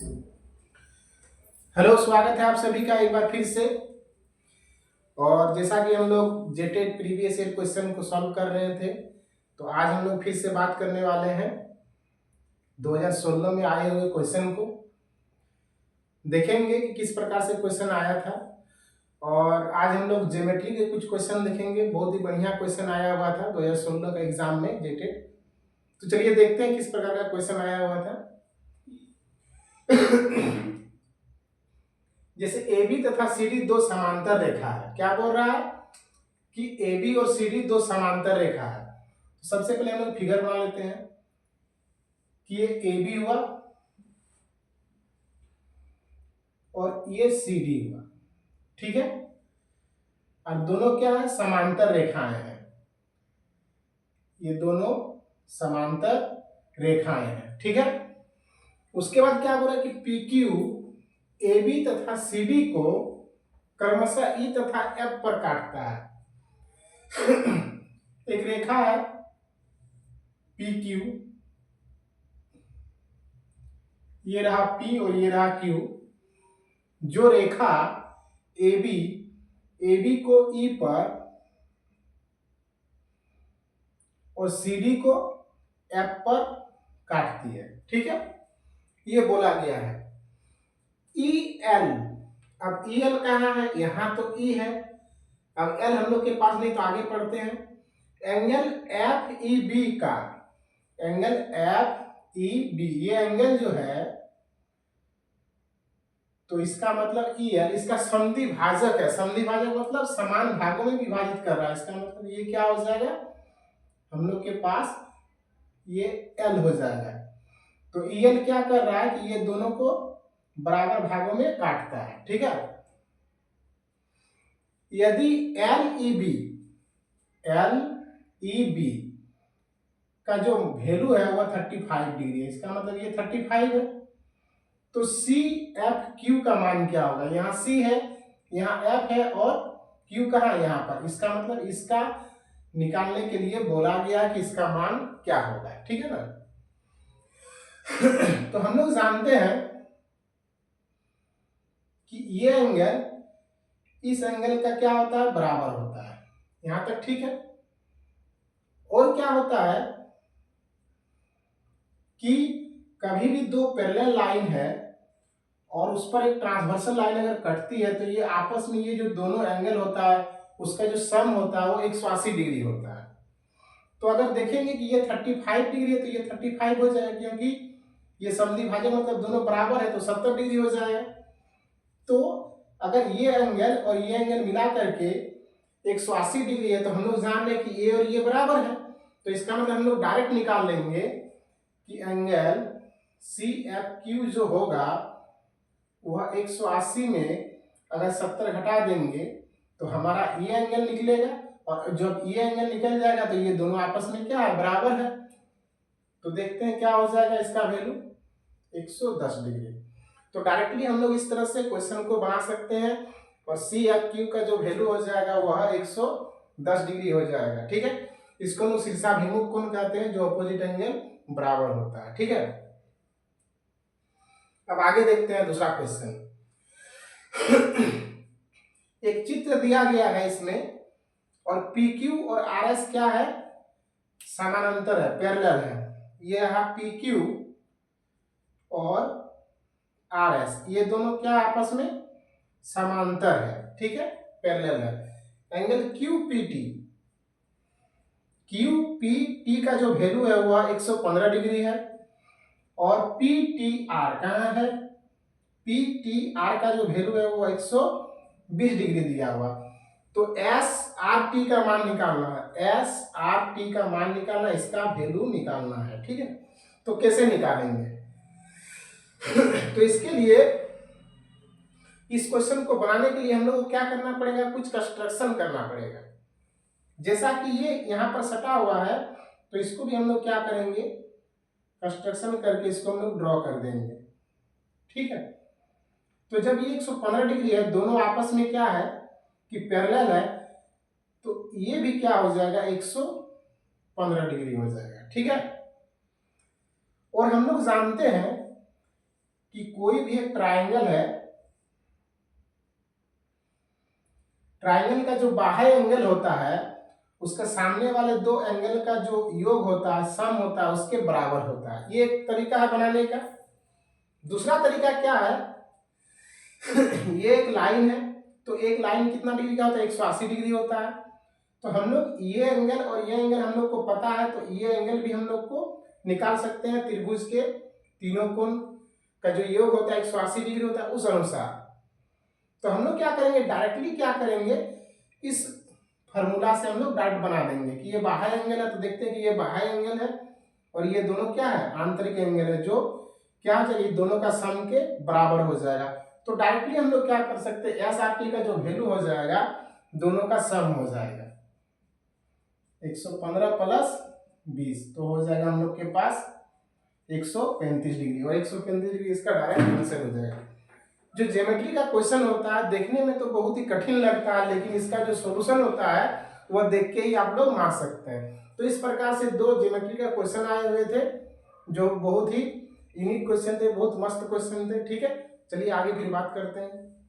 Hello, स्वागत है आप सभी का एक बार फिर से। और जैसा कि हम लोग जेटेड प्रीवियस ईयर क्वेश्चन को सॉल्व कर रहे थे, तो आज हम लोग फिर से बात करने वाले हैं 2016 में आए हुए क्वेश्चन को। देखेंगे कि किस प्रकार से क्वेश्चन आया था। और आज हम लोग ज्योमेट्री के कुछ क्वेश्चन देखेंगे। बहुत ही बढ़िया क्वेश्चन आया हुआ था 2016 का एग्जाम में जेटेड। तो चलिए देखते हैं किस प्रकार का क्वेश्चन आया हुआ था। जैसे AB तथा CD दो समांतर रेखा है। क्या बोल रहा है कि AB और CD दो समांतर रेखा है। तो सबसे पहले हम लोग फिगर बना लेते हैं कि ये AB हुआ और ये CD हुआ, ठीक है। और दोनों क्या है, समांतर रेखाएं हैं। ये दोनों समांतर रेखाएं हैं, ठीक है। उसके बाद क्या बोल रहा है कि PQ AB तथा CD को क्रमशः E तथा F पर काटता है। एक रेखा है PQ, ये रहा P और ये रहा Q। जो रेखा AB को E पर और CD को F पर काटती है, ठीक है। ये बोला गया है EL। अब EL कहाँ है, यहाँ तो E है। अब L हम लोग के पास नहीं, तो आगे पढ़ते हैं। एंगल FEB का, एंगल FEB, ये एंगल जो है, तो इसका मतलब EL इसका समद्वि भाजक है। समद्वि भाजक मतलब समान भागों में विभाजित कर रहा है। इसका मतलब ये क्या हो जाएगा, हम लोग के पास ये L हो जाएगा। तो EL क्या कर रहा है कि ये दोनों को बराबर भागों में काटता है, ठीक है। यदि LEB का जो वैल्यू है वह 35 डिग्री है, इसका मतलब ये 35 है। तो CFQ का मान क्या होगा, यहाँ C है, यहाँ F है और Q कहाँ है, यहाँ पर। इसका मतलब इसका निकालने के लिए बोला गया कि इसका मान क्या होगा, ठीक है ना। तो हम लोग जानते हैं कि ये एंगल इस एंगल का क्या होता है, बराबर होता है। यहां तक ठीक है। और क्या होता है कि कभी भी दो पैरेलल लाइन है और उस पर एक ट्रांसवर्सल लाइन अगर कटती है, तो ये आपस में ये जो दोनों एंगल होता है उसका जो सम होता है वो 180 डिग्री होता है। तो अगर देखेंगे कि ये 35 डिग्री है, तो ये 35 हो जाएगा, क्योंकि ये समद्वि भाजक मतलब दोनों बराबर है, तो 70 डिग्री हो जाएगा। तो अगर ये एंगल और ये एंगल मिला करके 180 डिग्री है, तो हम लोग जान रहे हैं कि ये और ये बराबर है। तो इसका मतलब हम लोग डायरेक्ट निकाल लेंगे कि एंगल CFQ जो होगा वह 180 में अगर 70 घटा देंगे तो हमारा ये एंगल निकलेगा। और जब ये एंगल निकल जाएगा तो ये दोनों आपस में क्या है, बराबर है। तो देखते हैं क्या हो जाएगा इसका वैल्यू, 110 डिग्री। तो डायरेक्टली हम लोग इस तरह से क्वेश्चन को बना सकते हैं। और CFQ का जो वैल्यू हो जाएगा वह 110 डिग्री हो जाएगा, ठीक है। इसको लोग शीर्षाभिमुख कोण कहते हैं, जो अपोजिट एंगल बराबर होता है, ठीक है। अब आगे देखते हैं दूसरा क्वेश्चन। एक चित्र दिया गया है इसमें, और PQ और RS क्या है, समानांतर है, पैरेलल है। ये रहा PQ और RS, ये दोनों क्या आपस में समांतर है, ठीक है, पैरेलल है। एंगल QPT का जो वैल्यू है वह 115 डिग्री है। और PTR कहाँ है, PTR का जो वैल्यू है वो 120 डिग्री दिया हुआ। तो SRT का मान निकालना है, SRT का मान निकालना, इसका वैल्यू निकालना है, ठीक है। तो कैसे निकालेंगे? तो इसके लिए, इस क्वेश्चन को बनाने के लिए हम लोग को क्या करना पड़ेगा, कुछ कंस्ट्रक्शन करना पड़ेगा। जैसा कि ये यहाँ पर सटा हुआ है, तो इसको भी हम लोग क्या करेंगे, कंस्ट्रक्शन करके इसको हम लोग ड्रॉ कर देंगे, ठीक है। तो जब ये 115 डिग्री है, दोनों आपस में क्या है कि पैरेलल है, तो ये भी क्या हो जाएगा, 115 डिग्री हो जाएगा, ठीक है। और हम लोग जानते हैं कि कोई भी एक ट्राइंगल है, ट्राइंगल का जो बाह्य एंगल होता है उसका सामने वाले दो एंगल का जो योग होता है, सम होता है, उसके बराबर होता है। ये एक तरीका है बनाने का। दूसरा तरीका क्या है ये एक लाइन है, तो एक लाइन कितना डिग्री का होता है, 180 डिग्री होता है। तो हम लोग ये एंगल और ये एंगल हम लोग को पता है, तो ये एंगल भी हम लोग को निकाल सकते हैं। त्रिभुज के तीनों कोण का जो योग होता है 180 डिग्री होता है उस अनुसार। तो हम लोग क्या करेंगे, डायरेक्टली क्या करेंगे, इस फॉर्मूला से हम लोग डायरेक्ट बना देंगे कि ये बाह्य एंगल है, तो देखते हैं कि ये बाह्य एंगल है और ये दोनों क्या है, आंतरिक एंगल है, जो क्या हो जाएगा, दोनों का सम के बराबर हो जाएगा। तो डायरेक्टली हम लोग क्या कर सकते हैं, एस आर टी का जो वैल्यू हो जाएगा दोनों का सम हो जाएगा 115 प्लस 20, तो हो जाएगा हम लोग के पास 135 डिग्री, और 135 डिग्री इसका डायरेक्ट आंसर हो जाएगा। जो ज्योमेट्री का क्वेश्चन होता है देखने में तो बहुत ही कठिन लगता है, लेकिन इसका जो सॉल्यूशन होता है वह देख के ही आप लोग मार सकते हैं। तो इस प्रकार से दो ज्योमेट्री का क्वेश्चन आए हुए थे जो बहुत ही यूनिक क्वेश्चन थे, बहुत मस्त क्वेश्चन थे। ठीक है, चलिए आगे फिर बात करते हैं।